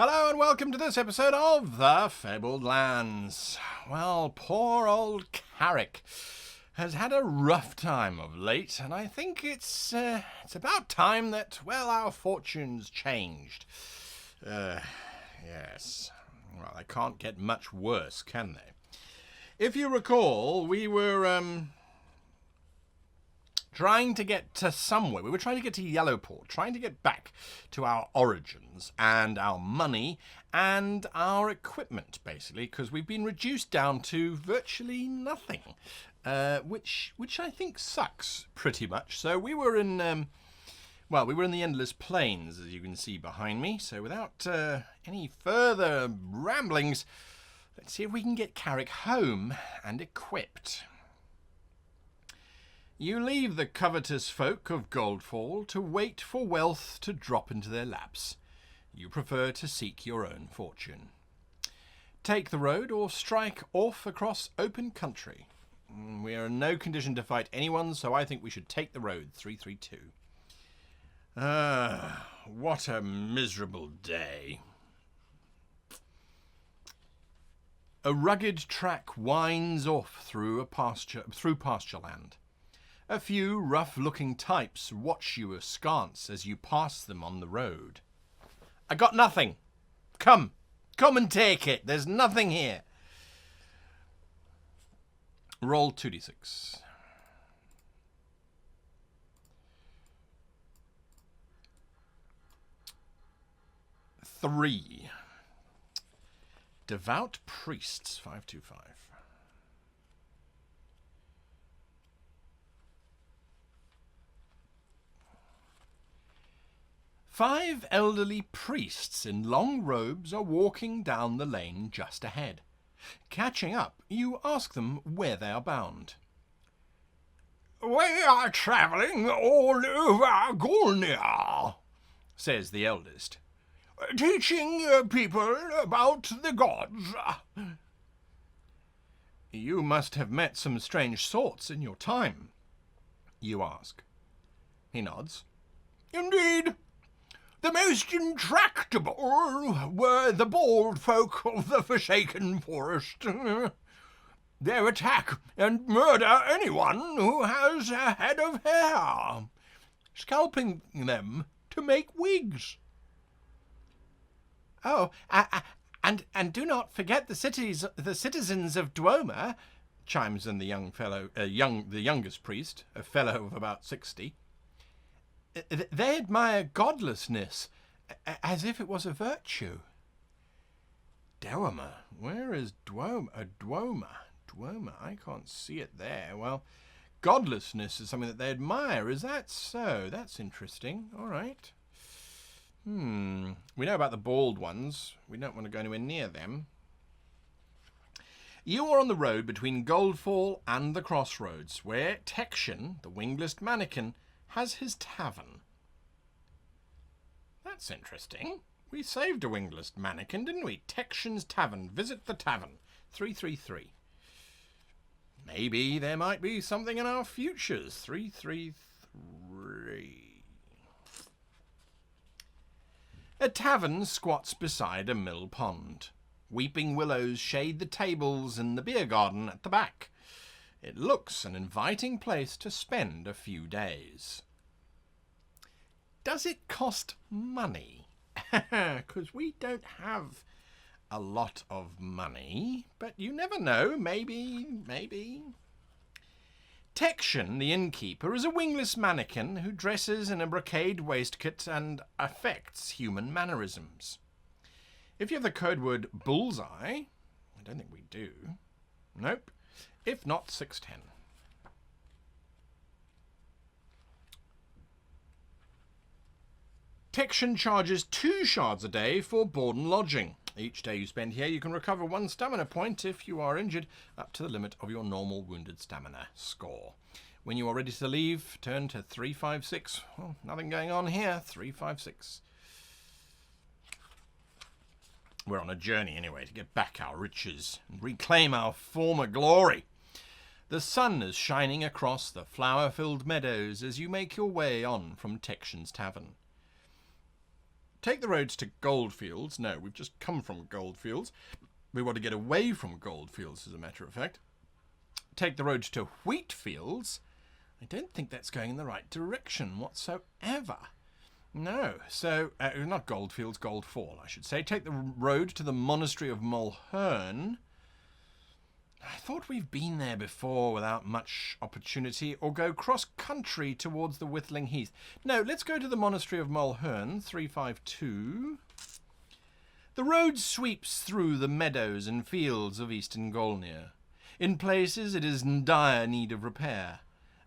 Hello and welcome to this episode of The Fabled Lands. Well, poor old Caric has had a rough time of late, and I think it's about time that, well, our fortunes changed. Yes. Well, they can't get much worse, can they? If you recall, we were trying to get to somewhere. We were trying to get to Yellowport, trying to get back to our origins and our money and our equipment, basically, because we've been reduced down to virtually nothing, which I think sucks pretty much. So we were in, we were in the Endless Plains, as you can see behind me. So without any further ramblings, let's see if we can get Caric home and equipped. You leave the covetous folk of Goldfall to wait for wealth to drop into their laps. You prefer to seek your own fortune. Take the road or strike off across open country. We are in no condition to fight anyone, so I think we should take the road, 332. What a miserable day. A rugged track winds off through pasture land. A few rough-looking types watch you askance as you pass them on the road. I got nothing. Come and take it. There's nothing here. Roll 2d6. 3. Devout priests, 525. 5 elderly priests in long robes are walking down the lane just ahead. Catching up, you ask them where they are bound. We are travelling all over Gornia, says the eldest, teaching people about the gods. You must have met some strange sorts in your time, you ask. He nods. Indeed. The most intractable were the bald folk of the Forsaken Forest. They attack and murder anyone who has a head of hair, scalping them to make wigs. Oh, and do not forget the citizens of Dwoma, chimes in the the youngest priest, a fellow of about 60. They admire godlessness as if it was a virtue. Dwoma. Where is Dwoma? Dwoma. I can't see it there. Well, godlessness is something that they admire. Is that so? That's interesting. All right. We know about the bald ones. We don't want to go anywhere near them. You are on the road between Goldfall and the crossroads, where Tection, the wingless mannequin, has his tavern. That's interesting. We saved a wingless mannequin, didn't we? Textion's Tavern. Visit the tavern. 333. Maybe there might be something in our futures. 333. A tavern squats beside a mill pond. Weeping willows shade the tables in the beer garden at the back. It looks an inviting place to spend a few days. Does it cost money? Because we don't have a lot of money, but you never know, maybe. Tection, the innkeeper, is a wingless mannequin who dresses in a brocade waistcoat and affects human mannerisms. If you have the code word bullseye, I don't think we do. Nope. If not, 610. Tection charges 2 shards a day for board and lodging. Each day you spend here, you can recover 1 stamina point if you are injured, up to the limit of your normal wounded stamina score. When you are ready to leave, turn to 356. Well, nothing going on here. 356. We're on a journey anyway to get back our riches and reclaim our former glory. The sun is shining across the flower-filled meadows as you make your way on from Textion's Tavern. take the roads to Goldfields. No, we've just come from Goldfields. We want to get away from Goldfields, as a matter of fact. Take the road to Wheatfields. I don't think that's going in the right direction whatsoever. No, so, not Goldfields, Goldfall, I should say. Take the road to the Monastery of Mulhern. I thought we've been there before without much opportunity, or go cross-country towards the Whittling Heath. No, let's go to the Monastery of Mulhern, 352. The road sweeps through the meadows and fields of eastern Golnir. In places it is in dire need of repair.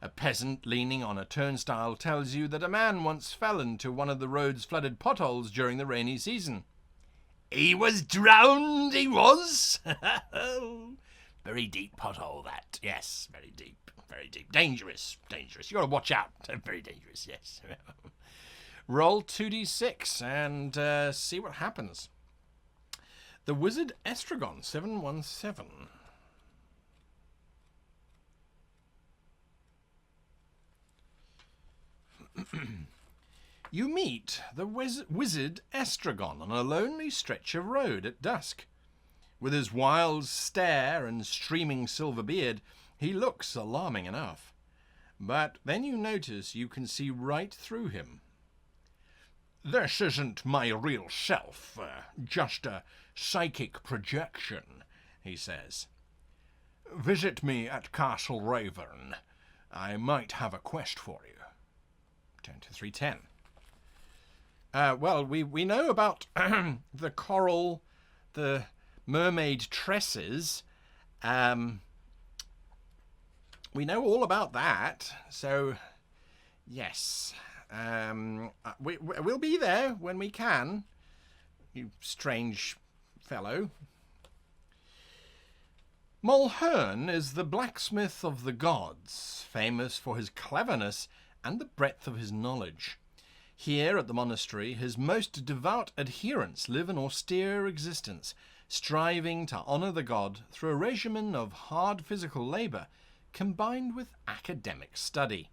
A peasant leaning on a turnstile tells you that a man once fell into one of the road's flooded potholes during the rainy season. He was drowned, he was! Very deep pothole, that. Yes, very deep, very deep. Dangerous, dangerous. You got to watch out. Very dangerous, yes. Roll 2d6 and see what happens. The Wizard Estragon, 717. You meet the Wizard Estragon on a lonely stretch of road at dusk. With his wild stare and streaming silver beard, he looks alarming enough. But then you notice you can see right through him. This isn't my real self, just a psychic projection, he says. Visit me at Castle Ravern. I might have a quest for you. Turn to 310. Well, we know about the coral, the mermaid tresses. We know all about that. So, yes. We'll be there when we can, you strange fellow. Mulhern is the blacksmith of the gods, famous for his cleverness and the breadth of his knowledge. Here at the monastery, his most devout adherents live an austere existence, striving to honour the god through a regimen of hard physical labour combined with academic study.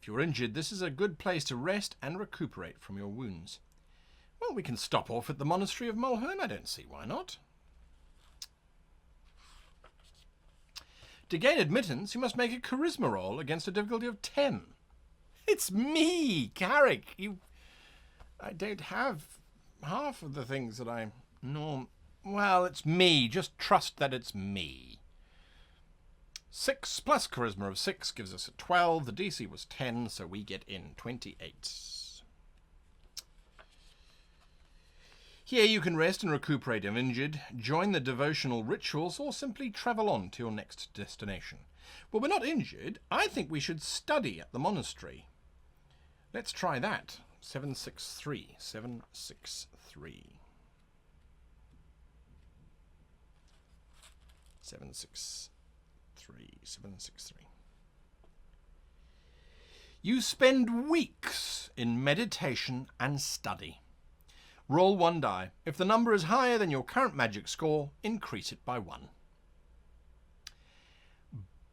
If you're injured, this is a good place to rest and recuperate from your wounds. Well, we can stop off at the Monastery of Mulhern. I don't see why not. To gain admittance, you must make a charisma roll against a difficulty of 10. It's me, Caric. I don't have half of the things that I norm. Well, it's me. Just trust that it's me. 6 plus charisma of 6 gives us a 12. The DC was 10, so we get in 28. Here you can rest and recuperate if injured, join the devotional rituals, or simply travel on to your next destination. Well, we're not injured. I think we should study at the monastery. Let's try that. 763. 763. 763. You spend weeks in meditation and study. Roll 1 die. If the number is higher than your current magic score, increase it by 1.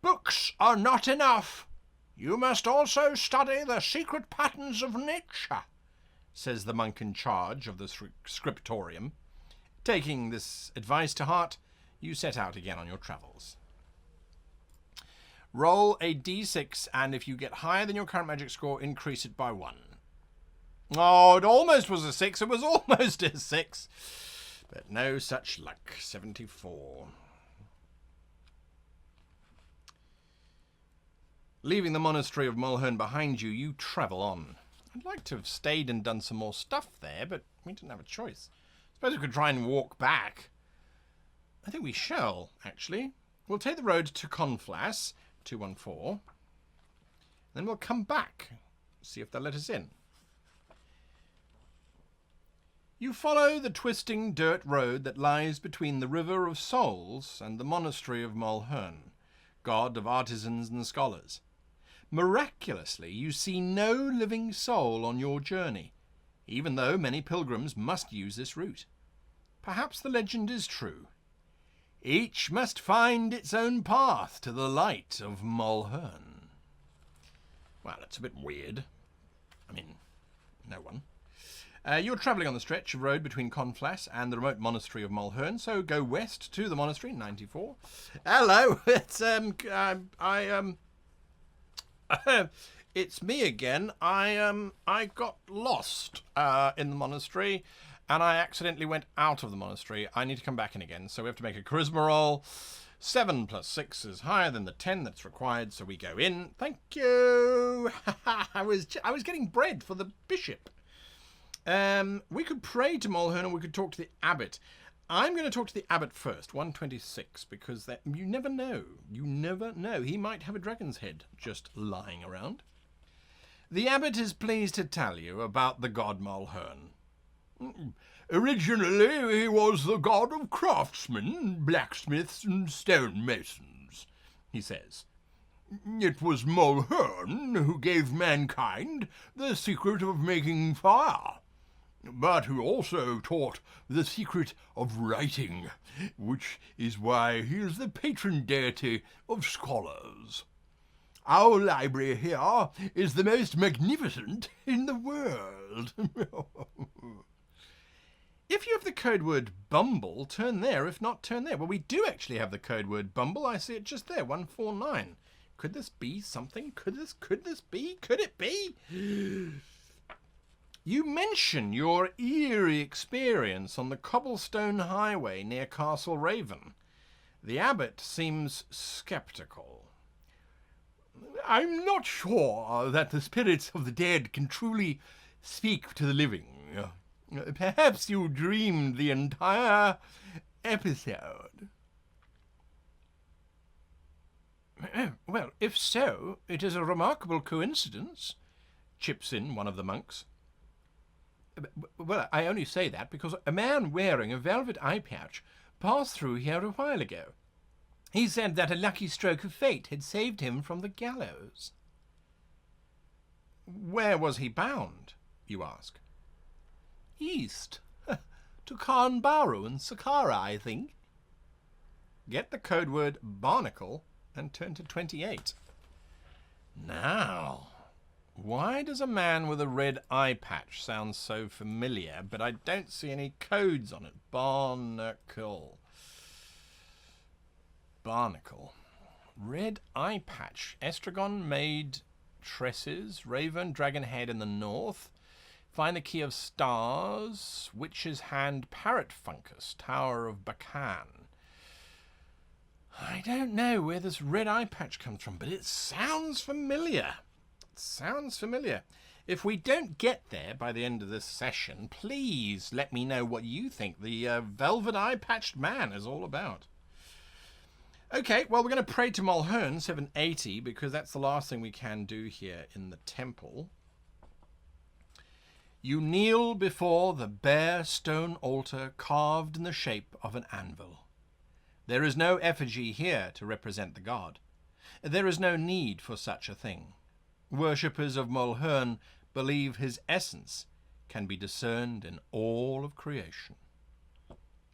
Books are not enough. You must also study the secret patterns of nature, says the monk in charge of the scriptorium. Taking this advice to heart, you set out again on your travels. Roll a d6, and if you get higher than your current magic score, increase it by 1. Oh, it almost was a 6. It was almost a 6. But no such luck. 74. Leaving the Monastery of Mulhern behind you, you travel on. I'd like to have stayed and done some more stuff there, but we didn't have a choice. Suppose we could try and walk back. I think we shall, actually. We'll take the road to Conflass, 214. Then we'll come back, see if they'll let us in. You follow the twisting dirt road that lies between the River of Souls and the Monastery of Mulhern, god of artisans and scholars. Miraculously, you see no living soul on your journey, even though many pilgrims must use this route. Perhaps the legend is true. Each must find its own path to the light of Mulhern. Well, it's a bit weird. I mean, no one. You're travelling on the stretch of road between Conflass and the remote monastery of Mulhern, so go west to the monastery, 94. Hello, it's it's me again. I got lost in the monastery, and I accidentally went out of the monastery. I need to come back in again, so we have to make a charisma roll. 7 plus 6 is higher than the 10 that's required, so we go in. Thank you. I was getting bread for the bishop. We could pray to Mulhern, and we could talk to the abbot. I'm going to talk to the abbot first, 126, because you never know. You never know. He might have a dragon's head just lying around. The abbot is pleased to tell you about the god Mulhern. Originally, he was the god of craftsmen, blacksmiths, and stonemasons, he says. It was Mulhern who gave mankind the secret of making fire. But he also taught the secret of writing, which is why he is the patron deity of scholars. Our library here is the most magnificent in the world. If you have the code word Bumble, turn there. If not, turn there. Well, we do actually have the code word Bumble. I see it just there, 149. Could this be something? Could it be? You mention your eerie experience on the cobblestone highway near Castle Raven. The abbot seems skeptical. I'm not sure that the spirits of the dead can truly speak to the living. Perhaps you dreamed the entire episode. Well, if so, it is a remarkable coincidence, chips in one of the monks. Well, I only say that because a man wearing a velvet eye patch passed through here a while ago. He said that a lucky stroke of fate had saved him from the gallows. Where was he bound, you ask? East. To Karenbaru and Saqqara, I think. Get the code word barnacle and turn to 28. Now, why does a man with a red eye patch sound so familiar, but I don't see any codes on it? Barnacle. Red eye patch. Estragon made tresses. Raven, dragon head in the north. Find the key of stars. Witch's hand, parrot fungus. Tower of Bacan. I don't know where this red eye patch comes from, but it sounds familiar. If we don't get there by the end of this session, please let me know what you think the velvet eye-patched man is all about. Okay, well, we're going to pray to Mulhern, 780, because that's the last thing we can do here in the temple. You kneel before the bare stone altar carved in the shape of an anvil. There is no effigy here to represent the god. There is no need for such a thing. Worshippers of Mulhern believe his essence can be discerned in all of creation.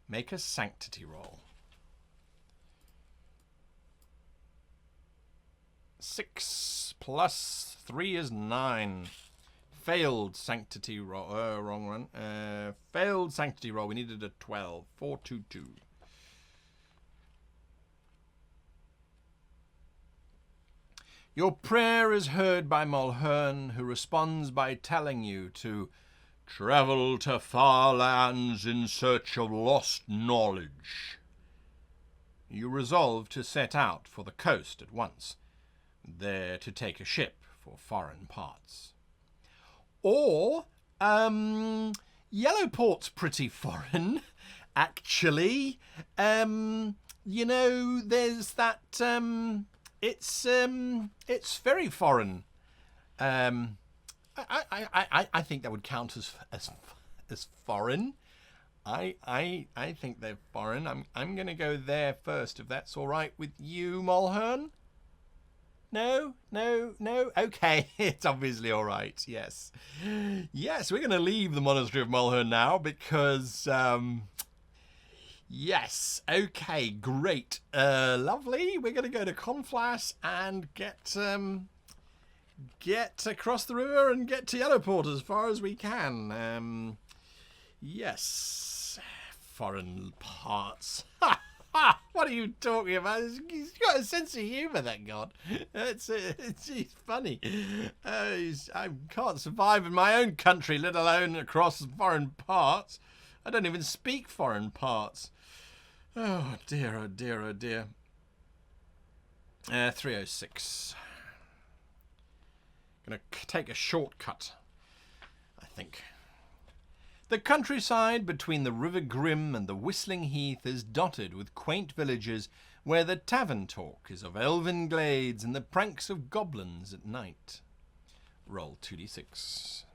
Make a sanctity roll. 6 plus 3 is 9. Failed sanctity roll. Wrong one. Failed sanctity roll. We needed a 12. 422. Your prayer is heard by Mulhern, who responds by telling you to travel to far lands in search of lost knowledge. You resolve to set out for the coast at once, there to take a ship for foreign parts. Or, Yellowport's pretty foreign, actually. You know, there's that, it's very foreign. I think that would count as foreign. I think they're foreign. I'm going to go there first, if that's all right with you, Mulhern. No. Okay, it's obviously all right. Yes, we're going to leave the monastery of Mulhern now because. Yes. Okay. Great. Lovely. We're going to go to Conflass and get across the river and get to Yellowport as far as we can. Yes. Foreign parts. Ha! Ha! What are you talking about? He's got a sense of humour, that god. He's funny. I can't survive in my own country, let alone across foreign parts. I don't even speak foreign parts. Oh dear, oh dear, oh dear. 306. Gonna take a shortcut, I think. The countryside between the River Grim and the Whistling Heath is dotted with quaint villages where the tavern talk is of elven glades and the pranks of goblins at night. Roll 2d6.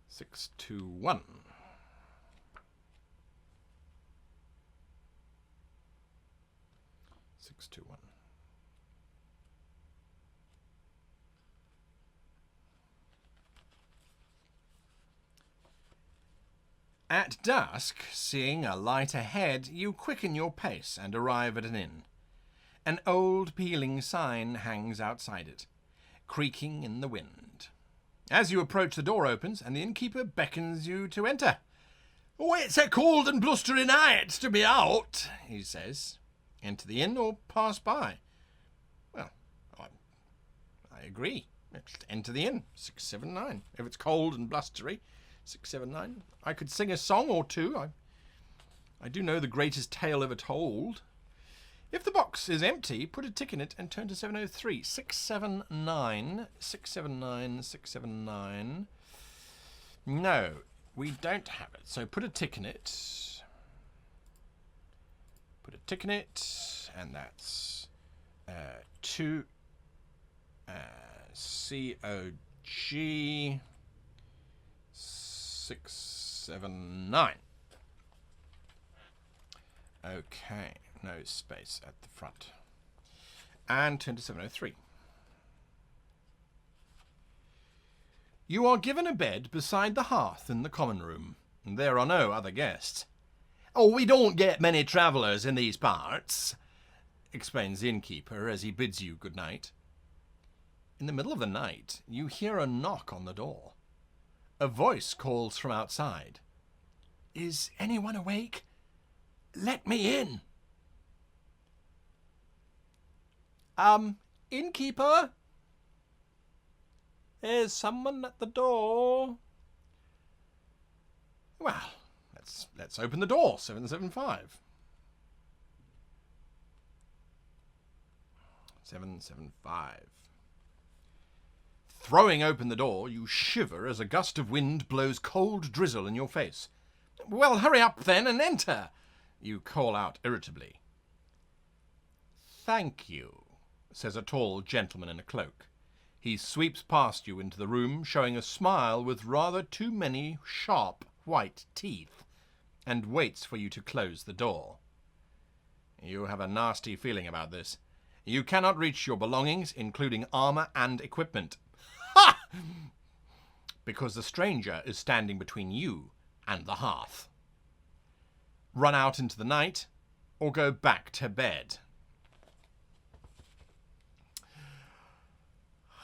Six, 2, 1. Six, 2, 1. At dusk, seeing a light ahead, you quicken your pace and arrive at an inn. An old peeling sign hangs outside it, creaking in the wind. As you approach, the door opens and the innkeeper beckons you to enter. "Oh, it's a cold and blustery night to be out," he says. Enter the inn or pass by. Well, I agree. Let's enter the inn. 679. If it's cold and blustery, 679. I could sing a song or two. I do know the greatest tale ever told. If the box is empty, put a tick in it and turn to 703. 679. 679. 679. No, we don't have it. So put a tick in it. Put a tick in it. And that's 2 COG 679. Okay. No space at the front. And turn to 703. You are given a bed beside the hearth in the common room. There are no other guests. "Oh, we don't get many travellers in these parts," explains the innkeeper as he bids you good night. In the middle of the night, you hear a knock on the door. A voice calls from outside. "Is anyone awake? Let me in." Innkeeper? There's someone at the door. Well, let's open the door. 775. 775. Throwing open the door, you shiver as a gust of wind blows cold drizzle in your face. "Well, hurry up then and enter," you call out irritably. "Thank you," says a tall gentleman in a cloak. He sweeps past you into the room, showing a smile with rather too many sharp white teeth, and waits for you to close the door. You have a nasty feeling about this. You cannot reach your belongings, including armor and equipment. Ha! Because the stranger is standing between you and the hearth. Run out into the night, or go back to bed.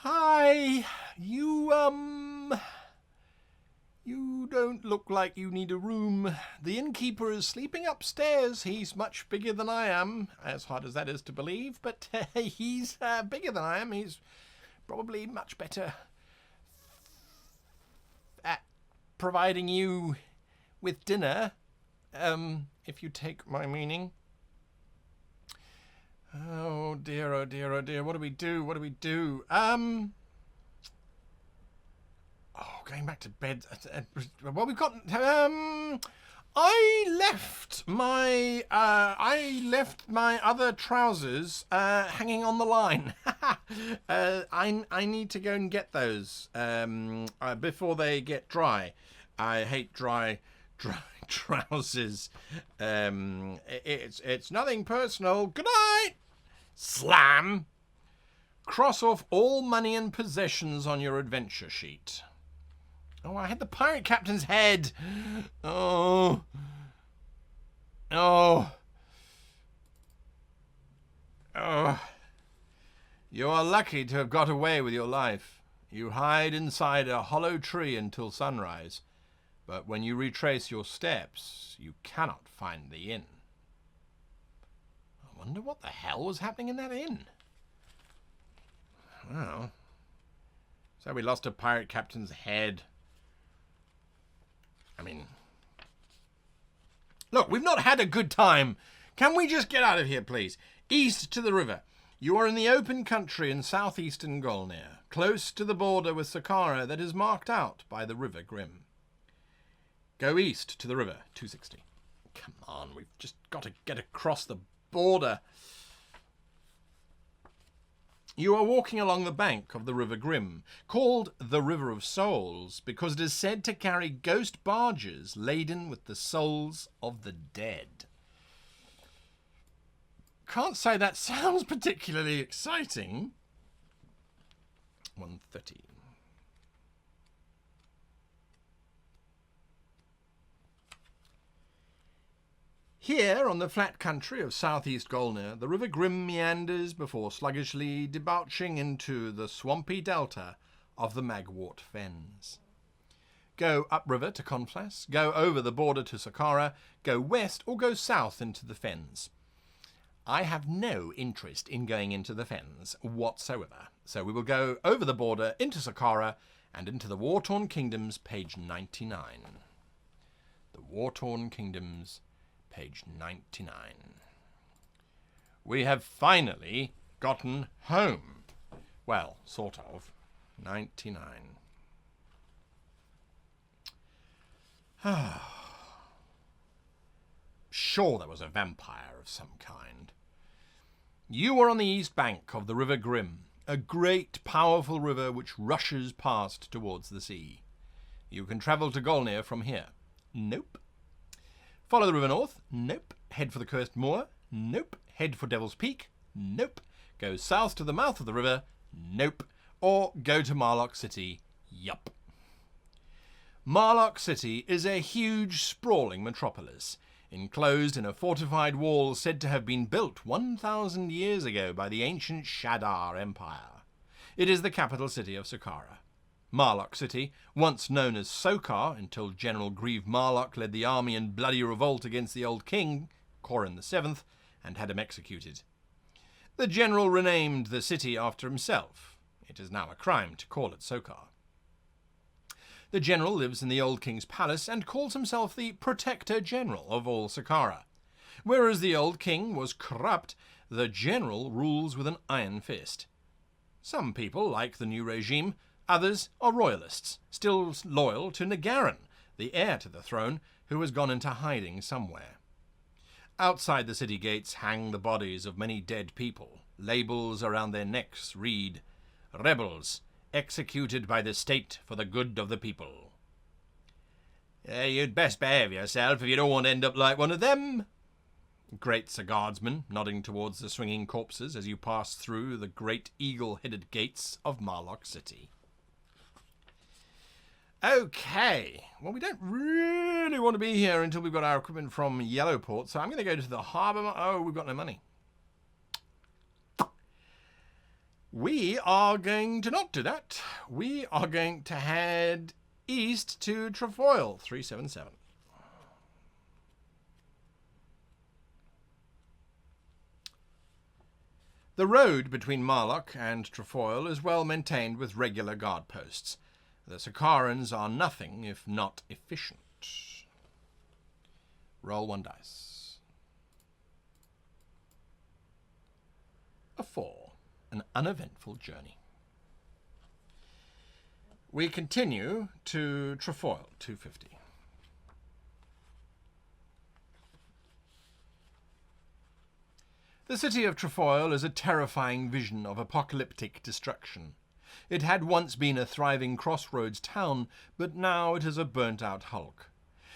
"Hi, you don't look like you need a room. The innkeeper is sleeping upstairs. He's much bigger than I am, as hard as that is to believe, but he's bigger than I am. He's probably much better at providing you with dinner, if you take my meaning." Oh dear, oh dear, oh dear. What do we do? What do we do? Going back to bed. Well, we've got. I left my other trousers hanging on the line. I need to go and get those before they get dry. I hate dry trousers. It's nothing personal. Good night. Slam. Cross off all money and possessions on your adventure sheet. Oh, I had the pirate captain's head. Oh. You are lucky to have got away with your life. You hide inside a hollow tree until sunrise, but when you retrace your steps, you cannot find the inn. I wonder what the hell was happening in that inn. Well, so we lost a pirate captain's head. I mean, look, we've not had a good time. Can we just get out of here, please? East to the river. You are in the open country in southeastern Golnir, close to the border with Saqqara that is marked out by the River Grim. Go east to the river, 260. Come on, we've just got to get across the border. You are walking along the bank of the River Grim, called the River of Souls because it is said to carry ghost barges laden with the souls of the dead. Can't say that sounds particularly exciting. 130. Here, on the flat country of southeast Golnir, the River Grim meanders before sluggishly debouching into the swampy delta of the Magwort Fens. Go upriver to Conflas, go over the border to Saqqara, go west or go south into the Fens. I have no interest in going into the Fens whatsoever, so we will go over the border into Saqqara and into the War-Torn Kingdoms, page 99. The War-Torn Kingdoms, page 99. We have finally gotten home. Well, sort of. 99. Sure, there was a vampire of some kind. You are on the east bank of the River Grim, a great, powerful river which rushes past towards the sea. You can travel to Golnir from here. Nope. Follow the river north. Nope. Head for the Cursed Moor. Nope. Head for Devil's Peak. Nope. Go south to the mouth of the river. Nope. Or go to Moloch City. Yup. Moloch City is a huge, sprawling metropolis, enclosed in a fortified wall said to have been built 1,000 years ago by the ancient Shaddar Empire. It is the capital city of Saqqara. Moloch City, once known as Sokar until General Grieve Moloch led the army in bloody revolt against the old king, Corin VII, and had him executed. The general renamed the city after himself. It is now a crime to call it Sokar. The general lives in the old king's palace and calls himself the Protector General of all Saqqara. Whereas the old king was corrupt, the general rules with an iron fist. Some people like the new regime, others are royalists, still loyal to Nagarin, the heir to the throne, who has gone into hiding somewhere. Outside the city gates hang the bodies of many dead people. Labels around their necks read, "Rebels, executed by the state for the good of the people." You'd best behave yourself if you don't want to end up like one of them, grates a guardsman, nodding towards the swinging corpses as you pass through the great eagle-headed gates of Moloch City. Okay, well, we don't really want to be here until we've got our equipment from Yellowport, so I'm going to go to the harbour. Oh, we've got no money. We are going to not do that. We are going to head east to Trefoil, 377. The road between Moloch and Trefoil is well maintained with regular guard posts. The Saqqarans are nothing if not efficient. Roll 1 dice. A 4. An uneventful journey. We continue to Trefoil, 250. The city of Trefoil is a terrifying vision of apocalyptic destruction. It had once been a thriving crossroads town, but now it is a burnt-out hulk.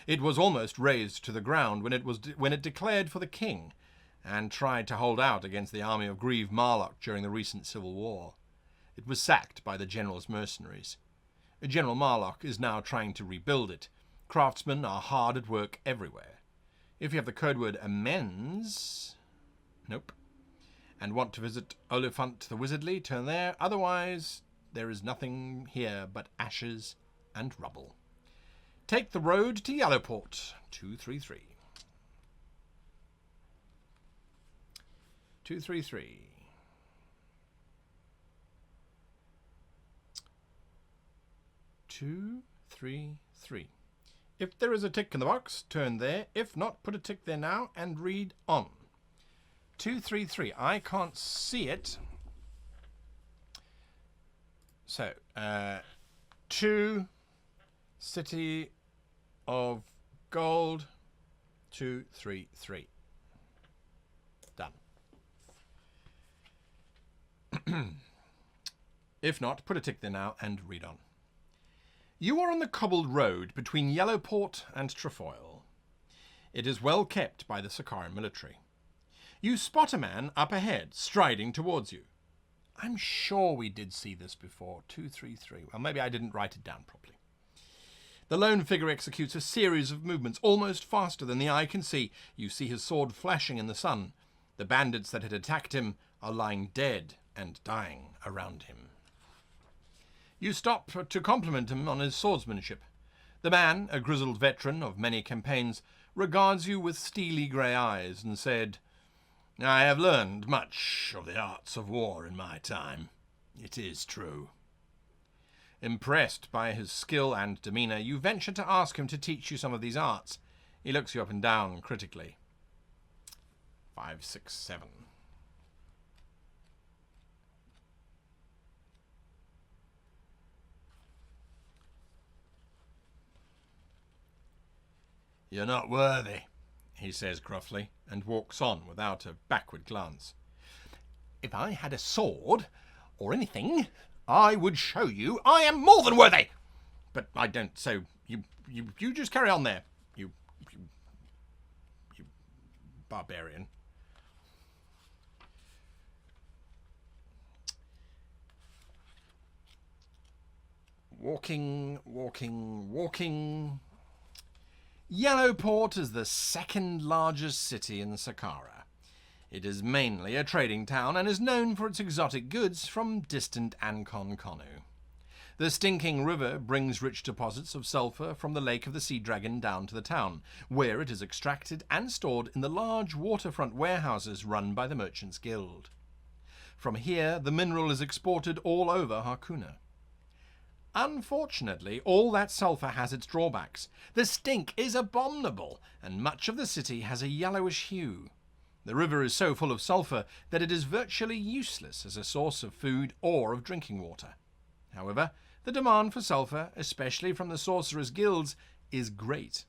It was almost razed to the ground when it declared for the king, and tried to hold out against the army of Grieve Moloch during the recent civil war. It was sacked by the general's mercenaries. General Moloch is now trying to rebuild it. Craftsmen are hard at work everywhere. If you have the code word amends... Nope. and want to visit Oliphant the Wizardly, turn there. Otherwise, there is nothing here but ashes and rubble. Take the road to Yellowport, 233. 233. Two, three, three. If there is a tick in the box, turn there. If not, put a tick there now and read on. 233. I can't see it. So, 2, City of Gold, 233. Done. If not, put a tick there now and read on. You are on the cobbled road between Yellowport and Trefoil. It is well kept by the Sakara military. You spot a man up ahead, striding towards you. I'm sure we did see this before. 233. Well, maybe I didn't write it down properly. The lone figure executes a series of movements almost faster than the eye can see. You see his sword flashing in the sun. The bandits that had attacked him are lying dead and dying around him. You stop to compliment him on his swordsmanship. The man, a grizzled veteran of many campaigns, regards you with steely grey eyes and said, I have learned much of the arts of war in my time. It is true. Impressed by his skill and demeanour, you venture to ask him to teach you some of these arts. He looks you up and down critically. 5, 6, 7. You're not worthy, he says gruffly, and walks on without a backward glance. If I had a sword, or anything, I would show you I am more than worthy. But I don't, so you just carry on there, you barbarian. Walking. Yellowport is the second largest city in Sakara. It is mainly a trading town and is known for its exotic goods from distant Ancon Konu. The stinking river brings rich deposits of sulfur from the Lake of the Sea Dragon down to the town, where it is extracted and stored in the large waterfront warehouses run by the Merchants Guild. From here, the mineral is exported all over Harkuna. Unfortunately, all that sulfur has its drawbacks. The stink is abominable, and much of the city has a yellowish hue. The river is so full of sulfur that it is virtually useless as a source of food or of drinking water. However, the demand for sulfur, especially from the sorcerers' guilds, is great.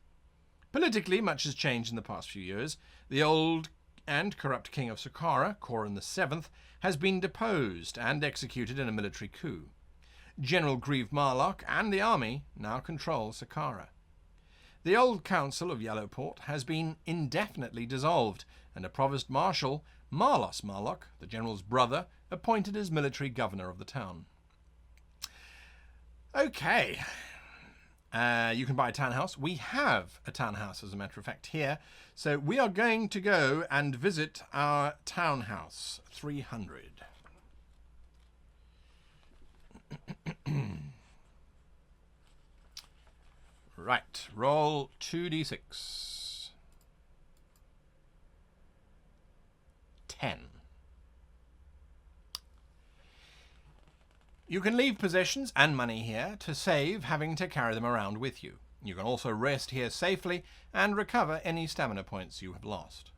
Politically, much has changed in the past few years. The old and corrupt king of Sakara, Korin VII, has been deposed and executed in a military coup. General Grieve Moloch and the army now control Sakara. The old council of Yellowport has been indefinitely dissolved, and a provost marshal, Marlos Moloch, the general's brother, appointed as military governor of the town. Okay. You can buy a townhouse. We have a townhouse, as a matter of fact, here. So we are going to go and visit our townhouse, 300. Right, roll 2d6. 10. You can leave possessions and money here to save having to carry them around with you. You can also rest here safely and recover any stamina points you have lost.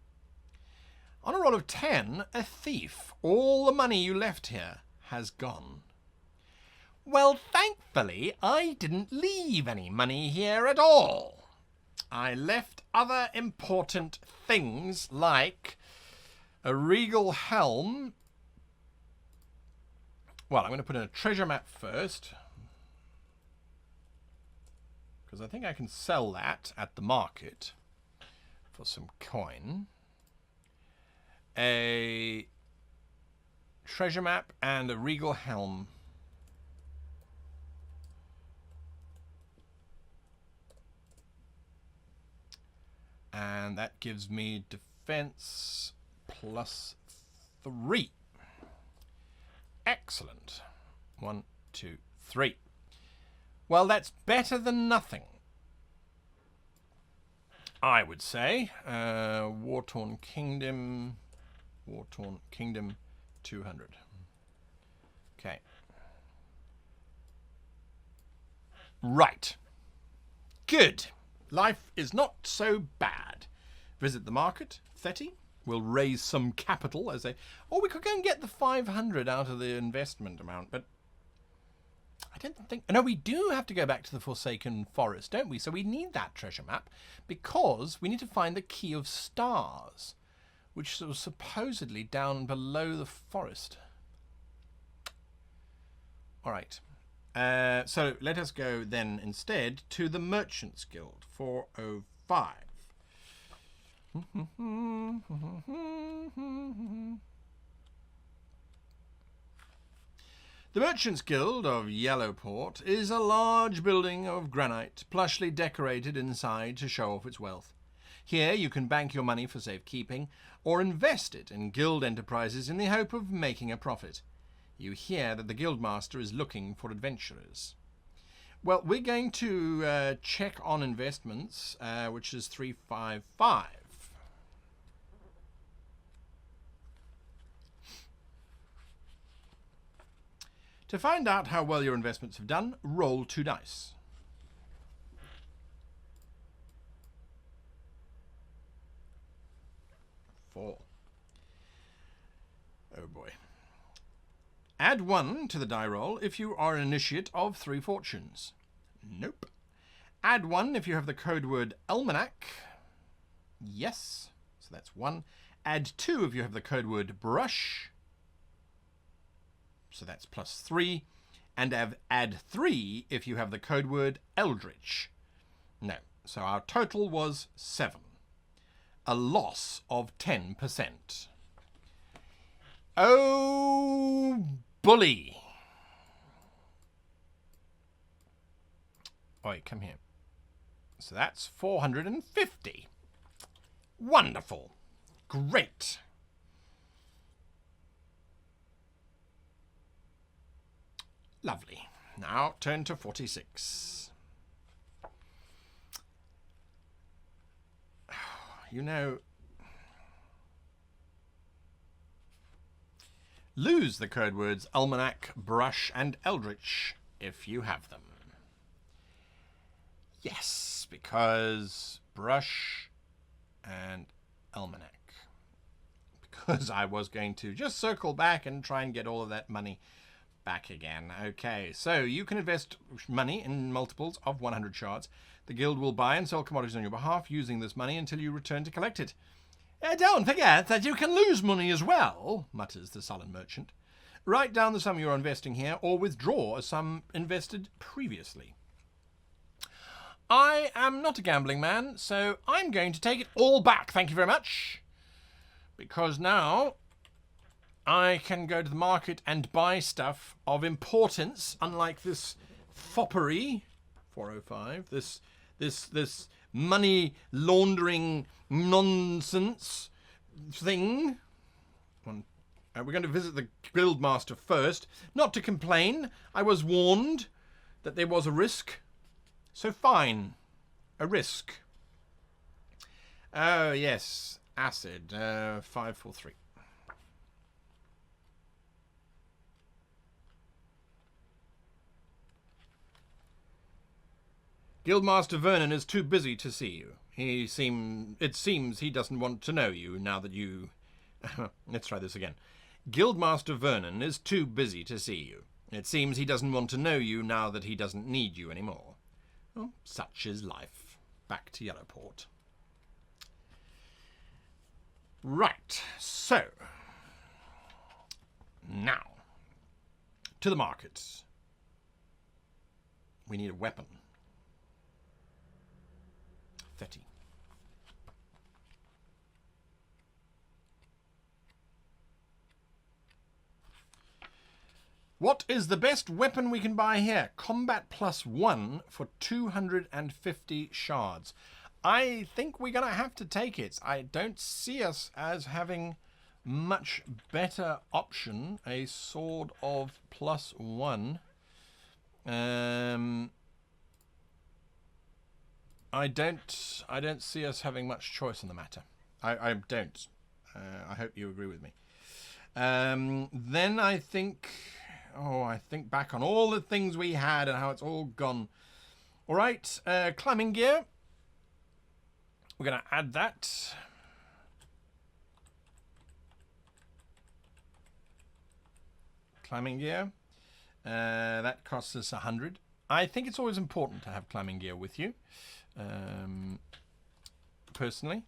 On a roll of 10, a thief. All the money you left here has gone. Well, thankfully, I didn't leave any money here at all. I left other important things like a regal helm. Well, I'm going to put in a treasure map first, because I think I can sell that at the market for some coin. A treasure map and a regal helm. And that gives me defense plus 3. Excellent. 1, 2, 3. Well, that's better than nothing, I would say. War-torn Kingdom, 200. Okay. Right. Good. Life is not so bad. Visit the market, 30. We'll raise some capital as a... Or we could go and get the 500 out of the investment amount, but I don't think... No, we do have to go back to the Forsaken Forest, don't we? So we need that treasure map because we need to find the Key of Stars, which was supposedly down below the forest. All right. So let us go then instead to the Merchants Guild, 405. The Merchants Guild of Yellowport is a large building of granite, plushly decorated inside to show off its wealth. Here you can bank your money for safekeeping or invest it in guild enterprises in the hope of making a profit. You hear that the guildmaster is looking for adventurers. Well, we're going to check on investments, which is 355. To find out how well your investments have done, roll 2 dice. 4. Oh boy. Add 1 to the die roll if you are an initiate of 3 fortunes. Nope. Add 1 if you have the code word almanac. Yes. So that's 1. Add 2 if you have the code word brush. So that's +3. And add 3 if you have the code word eldritch. No. So our total was 7. A loss of 10%. Oh, bully. Oi, come here. So that's 450. Wonderful. Great. Lovely. Now turn to 46. You know, lose the code words almanac, brush, and eldritch if you have them. Yes, because brush and almanac. Because I was going to just circle back and try and get all of that money back again. Okay, so you can invest money in multiples of 100 shards. The guild will buy and sell commodities on your behalf using this money until you return to collect it. Don't forget that you can lose money as well, mutters the sullen merchant. Write down the sum you're investing here or withdraw a sum invested previously. I am not a gambling man, so I'm going to take it all back, thank you very much. Because now I can go to the market and buy stuff of importance, unlike this foppery, 405, this money laundering nonsense thing. We're going to visit the guildmaster first. Not to complain, I was warned that there was a risk. So fine, a risk. Oh yes, acid, 543. Guildmaster Vernon is too busy to see you. It seems he doesn't want to know you now that you... Let's try this again. Guildmaster Vernon is too busy to see you. It seems he doesn't want to know you now that he doesn't need you anymore. Well, such is life. Back to Yellowport. Right, so... Now, to the markets. We need a weapon. 30. What is the best weapon we can buy here? Combat +1 for 250 shards. I think we're going to have to take it. I don't see us as having much better option, a sword of +1. I don't see us having much choice in the matter. I don't. I hope you agree with me. Then I think back on all the things we had and how it's all gone. All right, climbing gear. We're going to add that. Climbing gear. That costs us 100. I think it's always important to have climbing gear with you, personally.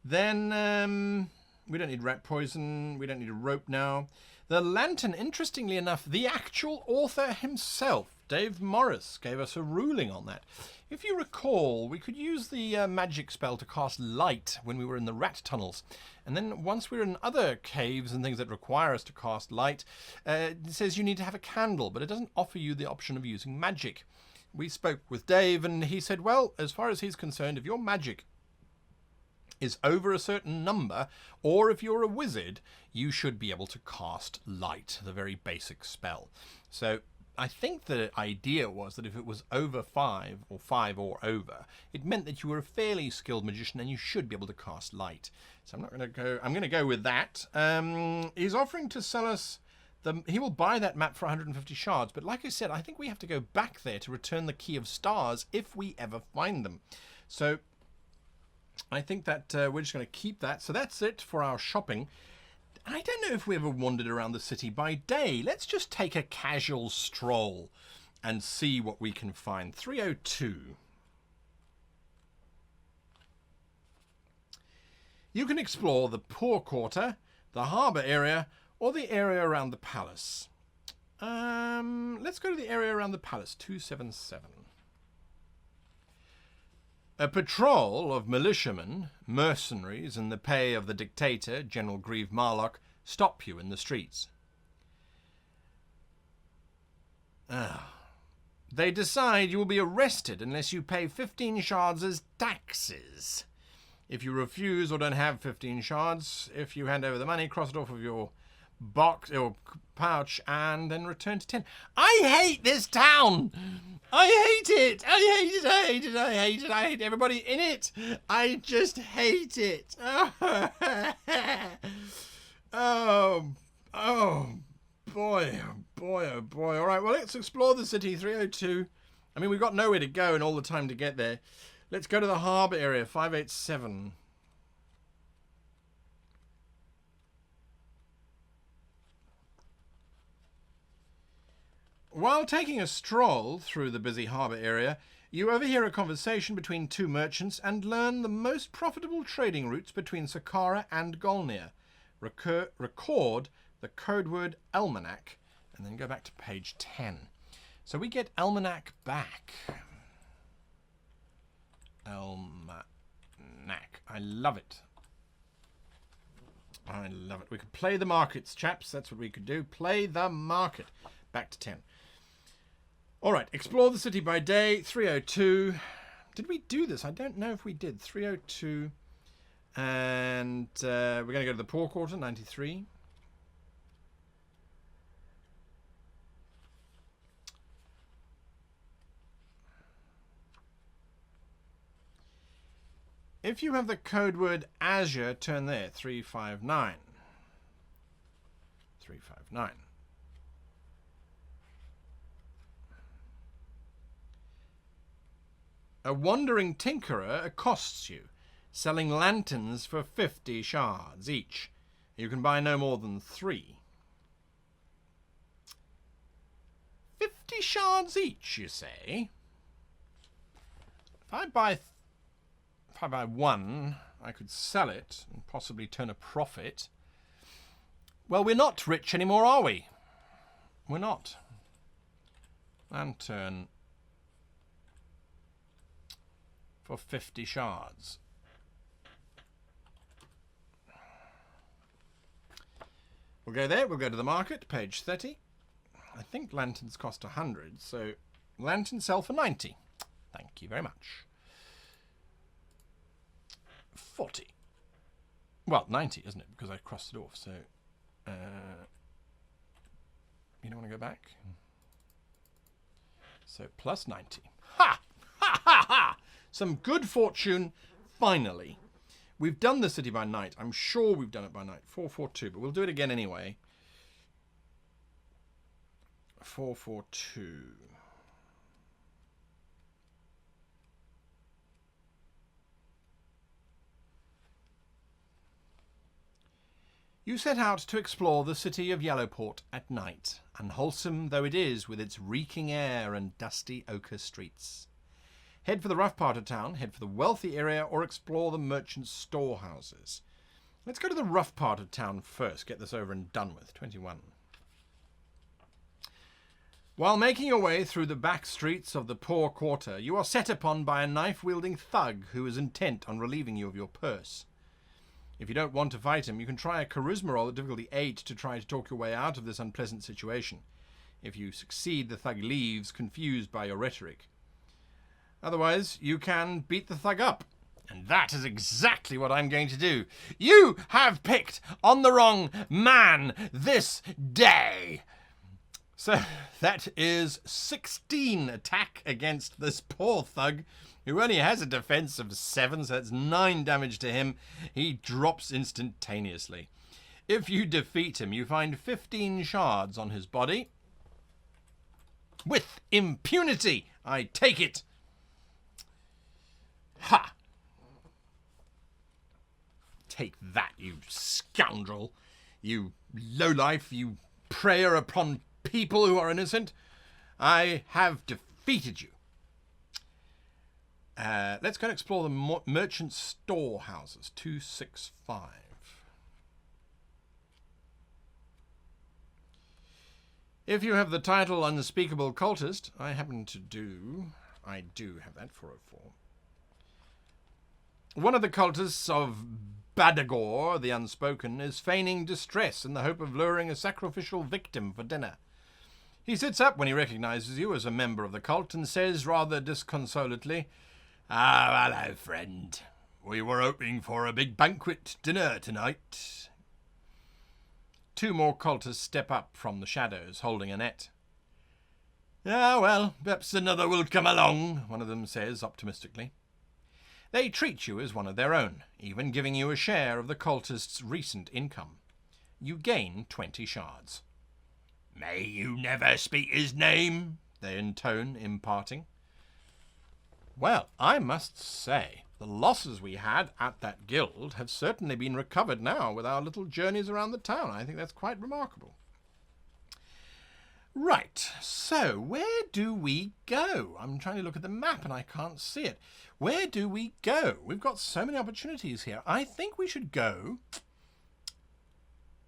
Then we don't need rat poison. We don't need a rope now. The lantern, interestingly enough, the actual author himself, Dave Morris, gave us a ruling on that. If you recall, we could use the magic spell to cast light when we were in the rat tunnels. And then once we're in other caves and things that require us to cast light, it says you need to have a candle, but it doesn't offer you the option of using magic. We spoke with Dave and he said, well, as far as he's concerned, if your magic is over a certain number, or if you're a wizard, you should be able to cast light, the very basic spell. So I think the idea was that if it was over 5 or over, it meant that you were a fairly skilled magician and you should be able to cast light. So I'm going to go with that. He's offering to sell us he will buy that map for 150 shards, but like I said, I think we have to go back there to return the Key of Stars if we ever find them. So I think that we're just going to keep that. So that's it for our shopping. I don't know if we ever wandered around the city by day. Let's just take a casual stroll and see what we can find. 302. You can explore the Poor Quarter, the harbour area, or the area around the palace. Let's go to the area around the palace, 277. A patrol of militiamen, mercenaries in the pay of the dictator, General Grieve Moloch, stop you in the streets. They decide you will be arrested unless you pay 15 shards as taxes. If you refuse or don't have 15 shards, if you hand over the money, cross it off of your box or pouch and then return to 10. I hate this town. I hate it. I hate it. I hate it. I hate it. I hate everybody in it. I just hate it. Oh boy. Oh boy. Oh boy. All right. Well, let's explore the city. 302. I mean, we've got nowhere to go and all the time to get there. Let's go to the harbour area. 587. While taking a stroll through the busy harbour area, you overhear a conversation between two merchants and learn the most profitable trading routes between Saqqara and Golnir. Record the code word Almanac and then go back to page 10. So we get Almanac back. Almanac. I love it. I love it. We could play the markets, chaps. That's what we could do. Play the market. Back to 10. All right, explore the city by day, 302. Did we do this? I don't know if we did. 302. And we're going to go to the Poor Quarter, 93. If you have the code word Azure, turn there, 359. 359. A wandering tinkerer accosts you, selling lanterns for 50 shards each. You can buy no more than 3. 50 shards each, you say? If I buy 1, I could sell it and possibly turn a profit. Well, we're not rich anymore, are we? We're not. Lantern for 50 shards. We'll go there. We'll go to the market, page 30. I think lanterns cost 100, so lanterns sell for 90. Thank you very much. 40. Well, 90, isn't it? Because I crossed it off. So, you don't want to go back? So, plus 90. Ha! Ha ha ha! Some good fortune, finally. We've done the city by night. I'm sure we've done it by night. 442, but we'll do it again anyway. 442. You set out to explore the city of Yellowport at night, unwholesome though it is with its reeking air and dusty ochre streets. Head for the rough part of town, head for the wealthy area, or explore the merchants' storehouses. Let's go to the rough part of town first, get this over and done with. 21. While making your way through the back streets of the poor quarter, you are set upon by a knife-wielding thug who is intent on relieving you of your purse. If you don't want to fight him, you can try a charisma roll at difficulty 8 to try to talk your way out of this unpleasant situation. If you succeed, the thug leaves, confused by your rhetoric. Otherwise, you can beat the thug up. And that is exactly what I'm going to do. You have picked on the wrong man this day. So that is 16 attack against this poor thug, who only has a defense of 7, so that's 9 damage to him. He drops instantaneously. If you defeat him, you find 15 shards on his body. With impunity, I take it. Ha! Take that, you scoundrel. You lowlife, you preyer upon people who are innocent. I have defeated you. Let's go and explore the merchant storehouses. 265. If you have the title Unspeakable Cultist, I do have that, 404. One of the cultists of Badagor, the Unspoken, is feigning distress in the hope of luring a sacrificial victim for dinner. He sits up when he recognizes you as a member of the cult and says rather disconsolately, "Ah, hello, friend. We were hoping for a big banquet dinner tonight." 2 more cultists step up from the shadows, holding a net. "Ah, well, perhaps another will come along," one of them says optimistically. They treat you as one of their own, even giving you a share of the cultist's recent income. You gain 20 shards. "May you never speak his name," they intone, imparting. Well, I must say, the losses we had at that guild have certainly been recovered now with our little journeys around the town. I think that's quite remarkable. Right, so where do we go? I'm trying to look at the map and I can't see it. Where do we go? We've got so many opportunities here. I think we should go...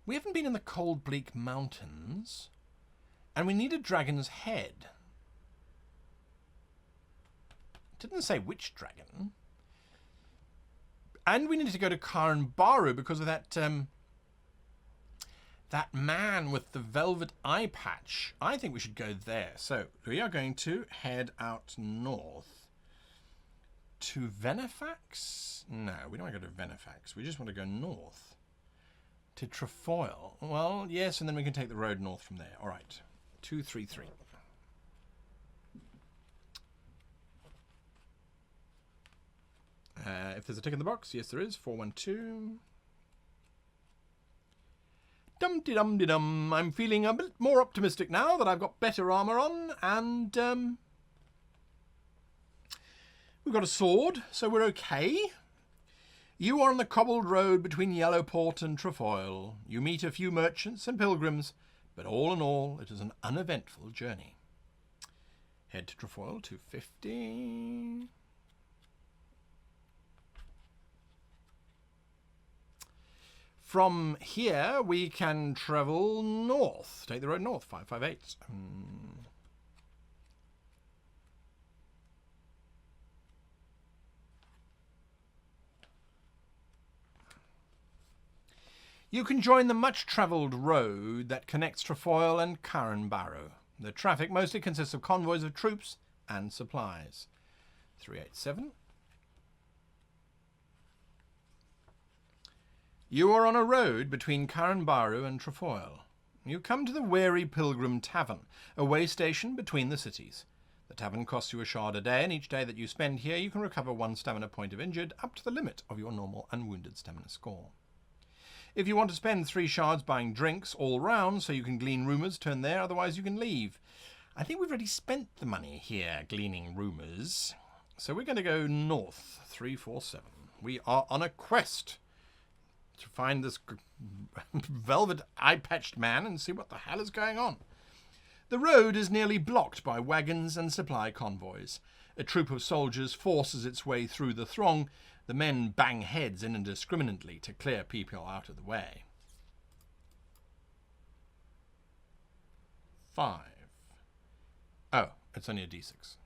We haven't been in the cold, bleak mountains, and we need a dragon's head. It didn't say which dragon. And we need to go to Karenbaru because of that that man with the velvet eye patch. I think we should go there. So we are going to head out north to Venefax. No, we don't want to go to Venefax. We just want to go north to Trefoil. Well, yes, and then we can take the road north from there. All right, 233. If there's a tick in the box, yes there is, 412. Dum-de-dum-de-dum. I'm feeling a bit more optimistic now that I've got better armour on, and we've got a sword, so we're okay. You are on the cobbled road between Yellowport and Trefoil. You meet a few merchants and pilgrims, but all in all, it is an uneventful journey. Head to Trefoil, 250. From here, we can travel north. Take the road north, 558. You can join the much-travelled road that connects Trefoil and Karenbaru. The traffic mostly consists of convoys of troops and supplies. 387. You are on a road between Karenbaru and Trefoil. You come to the Weary Pilgrim Tavern, a way station between the cities. The tavern costs you a shard a day, and each day that you spend here you can recover 1 stamina point of injured, up to the limit of your normal and wounded stamina score. If you want to spend 3 shards buying drinks all round so you can glean rumours, turn there, otherwise you can leave. I think we've already spent the money here gleaning rumours. So we're going to go north, 347. We are on a quest to find this velvet eye-patched man and see what the hell is going on. The road is nearly blocked by wagons and supply convoys. A troop of soldiers forces its way through the throng. The men bang heads in indiscriminately to clear people out of the way. 5. Oh, it's only a d6.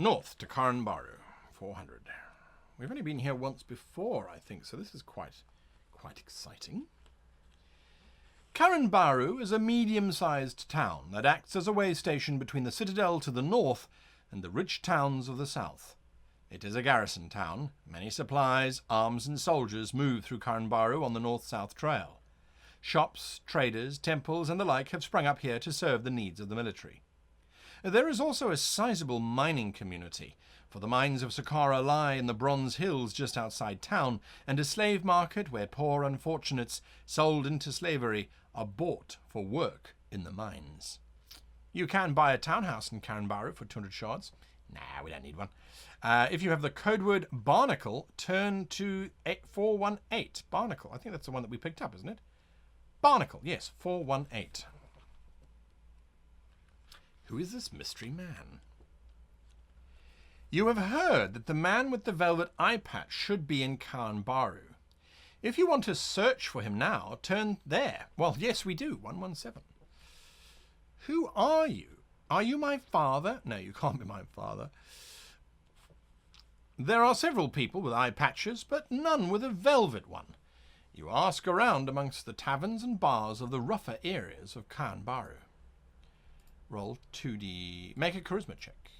North to Karenbaru, 400. We've only been here once before, I think, so this is quite exciting. Karenbaru is a medium-sized town that acts as a way station between the citadel to the north and the rich towns of the south. It is a garrison town. Many supplies, arms and soldiers move through Karenbaru on the north-south trail. Shops, traders, temples and the like have sprung up here to serve the needs of the military. There is also a sizable mining community, for the mines of Saqqara lie in the Bronze Hills just outside town, and a slave market where poor unfortunates sold into slavery are bought for work in the mines. You can buy a townhouse in Karenbaru for 200 shards. Nah, we don't need one. If you have the code word Barnacle, turn to 418. Barnacle, I think that's the one that we picked up, isn't it? Barnacle, yes, 418. Who is this mystery man? You have heard that the man with the velvet eye patch should be in Karenbaru. If you want to search for him now, turn there. Well, yes, we do. 117. Who are you? Are you my father? No, you can't be my father. There are several people with eye patches, but none with a velvet one. You ask around amongst the taverns and bars of the rougher areas of Karenbaru. Roll 2d. Make a charisma check.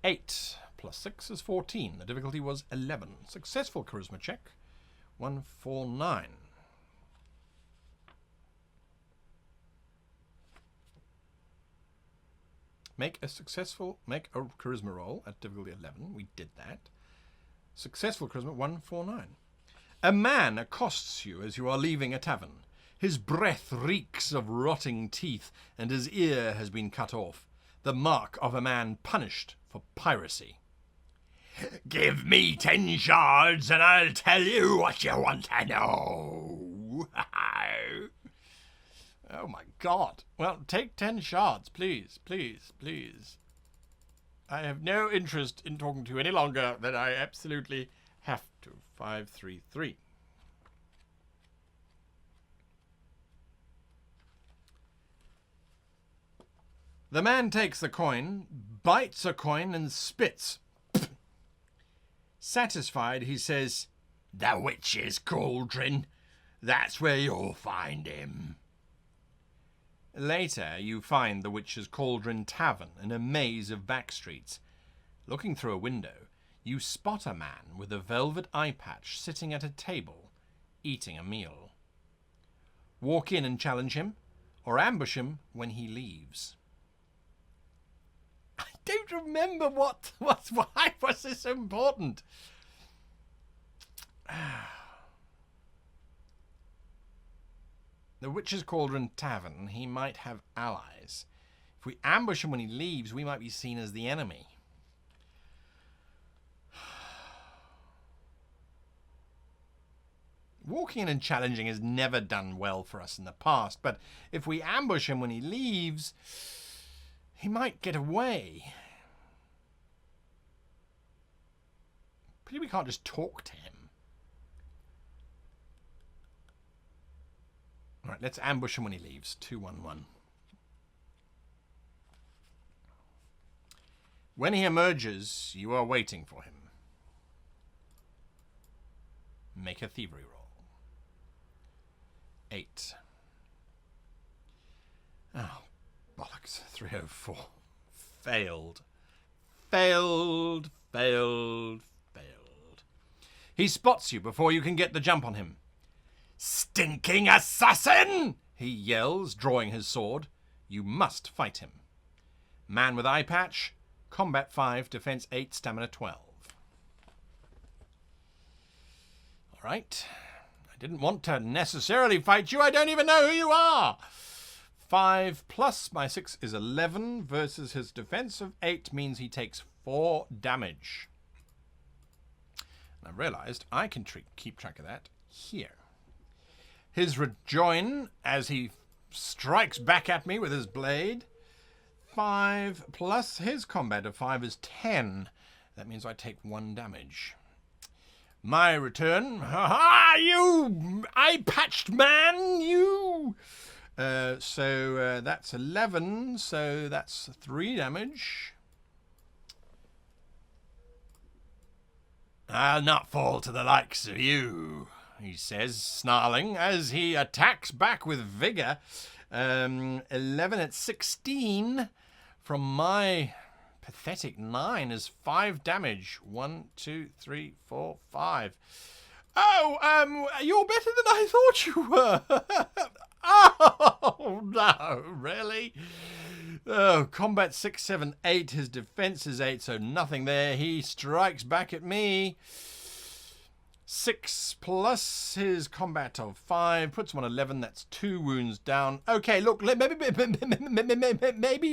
8 plus 6 is 14. The difficulty was 11. Successful charisma check. 149. Make a charisma roll at difficulty 11. We did that. Successful charisma 149. A man accosts you as you are leaving a tavern. His breath reeks of rotting teeth, and his ear has been cut off. The mark of a man punished for piracy. Give me 10 shards and I'll tell you what you want to know. Oh my God. Well, take 10 shards, please, please, please. I have no interest in talking to you any longer than I absolutely have to. 533. The man takes the coin, bites a coin, and spits. Satisfied, he says, "The witch's cauldron. That's where you'll find him." Later, you find the Witch's Cauldron Tavern in a maze of back streets. Looking through a window, you spot a man with a velvet eye patch sitting at a table, eating a meal. Walk in and challenge him, or ambush him when he leaves. I don't remember why was this so important? The Witch's Cauldron Tavern, he might have allies. If we ambush him when he leaves, we might be seen as the enemy. Walking in and challenging has never done well for us in the past, but if we ambush him when he leaves, he might get away. Pity we can't just talk to him. All right, let's ambush him when he leaves. 211. When he emerges, you are waiting for him. Make a thievery roll. 8. Oh, bollocks. 304. Failed. Failed, failed, failed. He spots you before you can get the jump on him. Stinking assassin! He yells, drawing his sword. You must fight him. Man with eye patch, combat 5, defense 8, stamina 12. All right. I didn't want to necessarily fight you. I don't even know who you are. 5 plus my 6 is 11 versus his defense of 8 means he takes 4 damage. And I've realized I can keep track of that here. His rejoin as he strikes back at me with his blade. 5 plus his combat of 5 is 10. That means I take 1 damage. My return. Ha ha! You eye-patched man! You! So that's 11, so that's 3 damage. I'll not fall to the likes of you, he says, snarling, as he attacks back with vigor. 11 at 16 from my pathetic 9 is 5 damage. 1, 2, 3, 4, 5. Oh, you're better than I thought you were. Oh, no, really? Oh, combat 6, 7, 8. His defense is 8, so nothing there. He strikes back at me. 6 plus his combat of 5 puts him on 11. That's 2 wounds down. Okay, look, maybe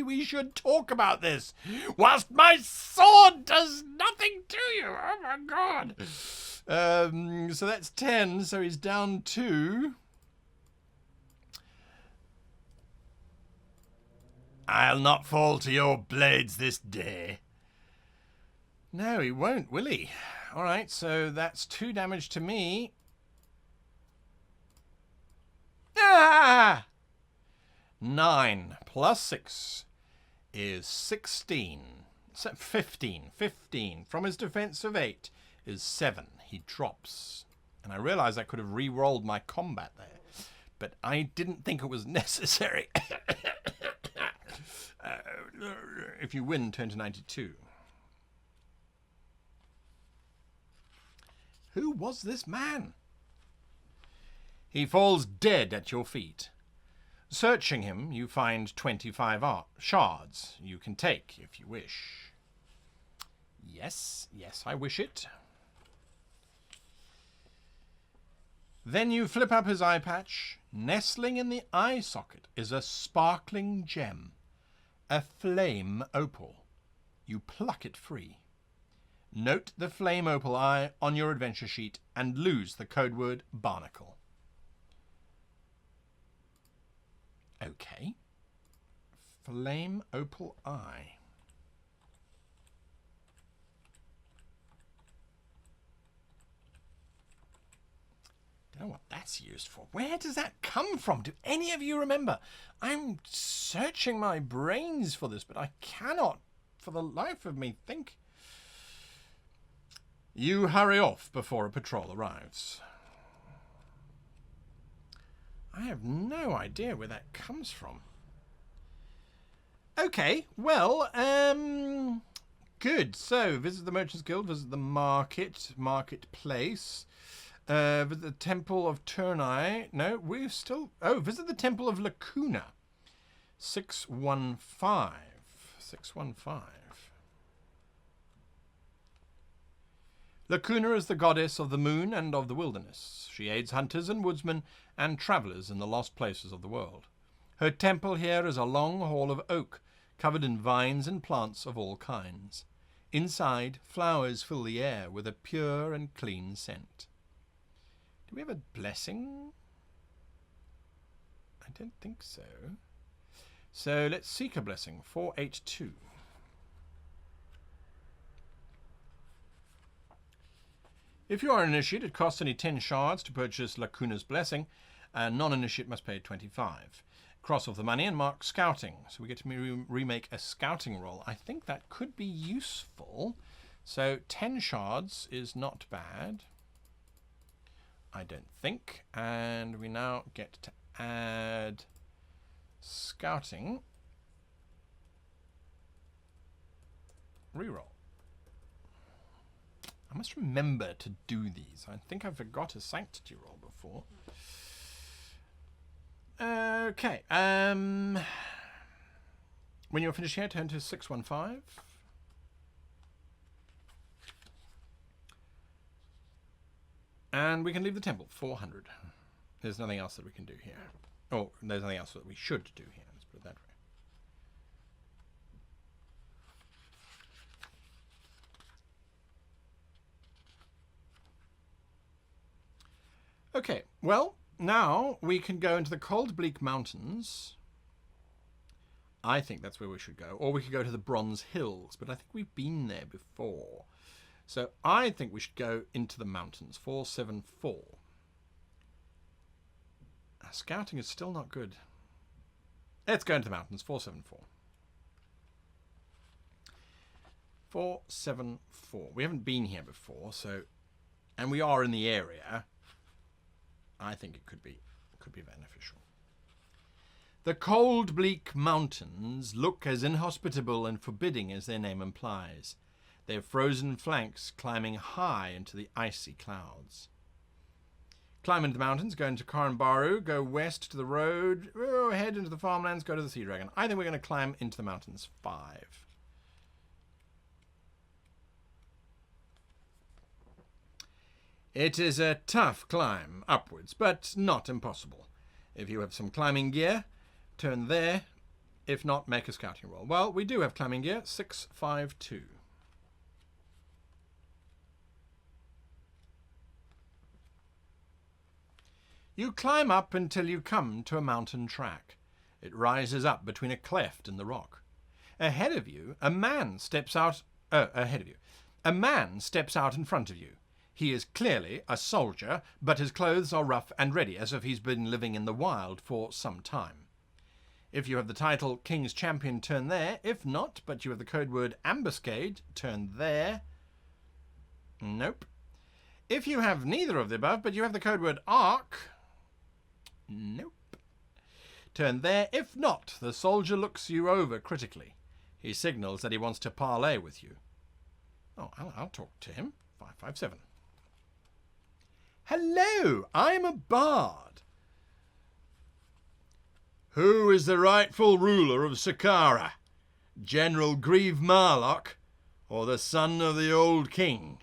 we should talk about this whilst my sword does nothing to you. Oh, my God. So that's 10, so he's down 2. I'll not fall to your blades this day. No, he won't, will he? All right, so that's 2 damage to me. Ah! 9 plus 6 is 16. 15. 15. From his defense of 8 is 7. He drops. And I realize I could have re-rolled my combat there, but I didn't think it was necessary. If you win, turn to 92. Who was this man? He falls dead at your feet. Searching him, you find 25 shards you can take if you wish. Yes, I wish it. Then you flip up his eye patch. Nestling in the eye socket is a sparkling gem. A flame opal. You pluck it free. Note the flame opal eye on your adventure sheet and lose the code word barnacle. Okay. Flame opal eye. Don't know what that's used for. Where does that come from? Do any of you remember? I'm searching my brains for this, but I cannot, for the life of me, think. You hurry off before a patrol arrives. I have no idea where that comes from. Okay, well, good. So, visit the Merchants Guild, visit the marketplace. Visit the Temple of Turnai. No, we're still... Oh, visit the Temple of Lacuna. 615. 615. Lacuna is the goddess of the moon and of the wilderness. She aids hunters and woodsmen and travellers in the lost places of the world. Her temple here is a long hall of oak, covered in vines and plants of all kinds. Inside, flowers fill the air with a pure and clean scent. Do we have a blessing? I don't think so. So let's seek a blessing. 482. If you are an initiate, it costs only 10 shards to purchase Lacuna's blessing. A non-initiate must pay 25. Cross off the money and mark scouting. So we get to remake a scouting roll. I think that could be useful. So 10 shards is not bad. I don't think. And we now get to add scouting. Reroll. I must remember to do these. I think I forgot a sanctity roll before. Okay. When you're finished here, turn to 615. And we can leave the temple. 400. There's nothing else that we can do here. Oh, there's nothing else that we should do here. Let's put it that way. Okay, well, now we can go into the cold, bleak mountains. I think that's where we should go. Or we could go to the Bronze Hills, but I think we've been there before. So I think we should go into the mountains. 474. Scouting is still not good. Let's go into the mountains. 474. 474. We haven't been here before, so, and we are in the area. I think it could be beneficial. The cold, bleak mountains look as inhospitable and forbidding as their name implies. Their frozen flanks climbing high into the icy clouds. Climb into the mountains, go into Karenbaru, go west to the road, head into the farmlands, go to the Sea Dragon. I think we're going to climb into the mountains. 5. It is a tough climb upwards, but not impossible. If you have some climbing gear, turn there. If not, make a scouting roll. Well, we do have climbing gear. 652. You climb up until you come to a mountain track. It rises up between a cleft in the rock. Ahead of you, a man steps out in front of you. He is clearly a soldier, but his clothes are rough and ready, as if he's been living in the wild for some time. If you have the title King's Champion, turn there. If not, but you have the code word Ambuscade, turn there. Nope. If you have neither of the above, but you have the code word Arc, nope. Turn there. If not, the soldier looks you over critically. He signals that he wants to parley with you. Oh, I'll talk to him. 557. Hello, I'm a bard. Who is the rightful ruler of Sakara? General Grieve Moloch, or the son of the old king?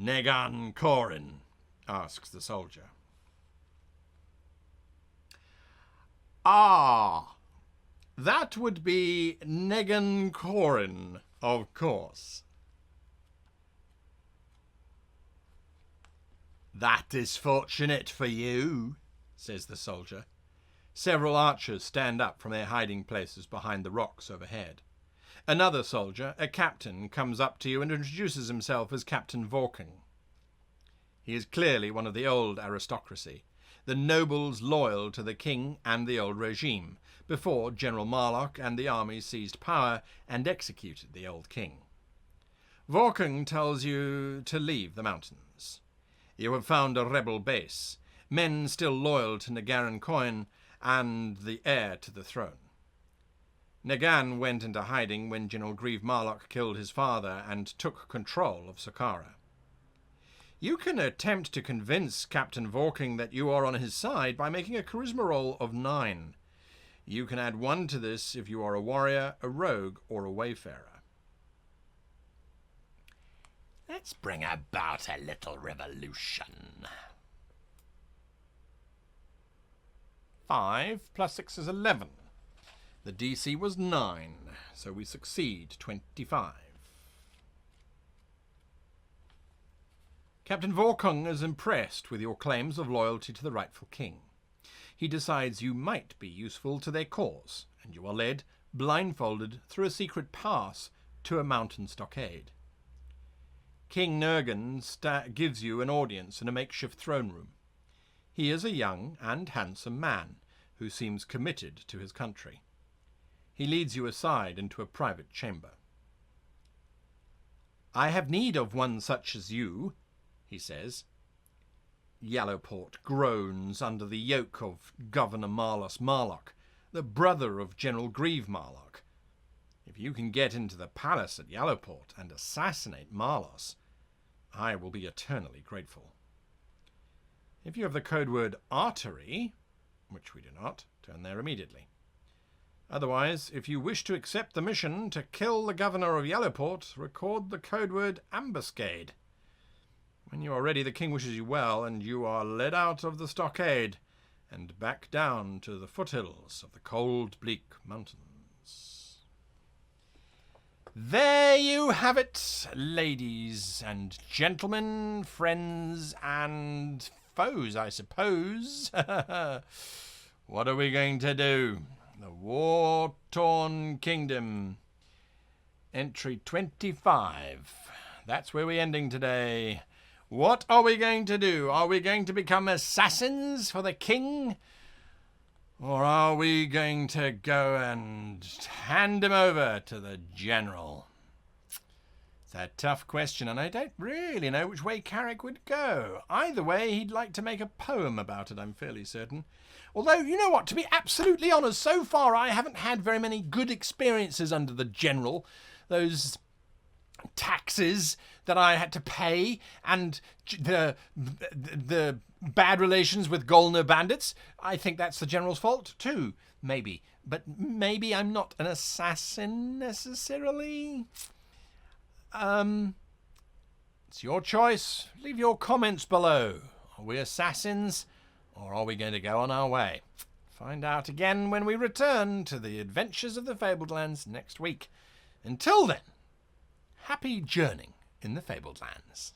Negan Corin, asks the soldier. Ah, that would be Negan Corin, of course. That is fortunate for you, says the soldier. Several archers stand up from their hiding places behind the rocks overhead. Another soldier, a captain, comes up to you and introduces himself as Captain Vorking. He is clearly one of the old aristocracy, the nobles loyal to the king and the old regime, before General Moloch and the army seized power and executed the old king. Vorking tells you to leave the mountains. You have found a rebel base, men still loyal to Negan Coin and the heir to the throne. Negan went into hiding when General Grieve Moloch killed his father and took control of Sakara. You can attempt to convince Captain Vorking that you are on his side by making a charisma roll of 9. You can add 1 to this if you are a warrior, a rogue, or a wayfarer. Let's bring about a little revolution. 5 plus 6 is 11. The DC was 9, so we succeed. 25. Captain Vorkung is impressed with your claims of loyalty to the rightful king. He decides you might be useful to their cause, and you are led, blindfolded, through a secret pass to a mountain stockade. King Nergan gives you an audience in a makeshift throne room. He is a young and handsome man who seems committed to his country. He leads you aside into a private chamber. I have need of one such as you, he says. Yellowport groans under the yoke of Governor Marlos Moloch, the brother of General Grieve Moloch. If If you can get into the palace at Yellowport and assassinate Marlos, I will be eternally grateful. If you have the code word artery, which we do not, turn there immediately. Otherwise, if you wish to accept the mission to kill the governor of Yellowport, record the code word ambuscade. When you are ready, the king wishes you well, and you are led out of the stockade and back down to the foothills of the cold, bleak mountains. There you have it, ladies and gentlemen, friends and foes, I suppose. What are we going to do? The War-Torn Kingdom. Entry 25. That's where we're ending today. What are we going to do? Are we going to become assassins for the king? Or are we going to go and hand him over to the general? It's a tough question, and I don't really know which way Caric would go. Either way, he'd like to make a poem about it, I'm fairly certain. Although, you know what, to be absolutely honest, so far I haven't had very many good experiences under the general. Those taxes that I had to pay and the bad relations with Golner bandits, I think that's the general's fault too, maybe. But maybe I'm not an assassin necessarily. It's your choice. Leave your comments below. Are we assassins? Or are we going to go on our way? Find out again when we return to the adventures of the Fabled Lands next week. Until then, happy journeying in the Fabled Lands.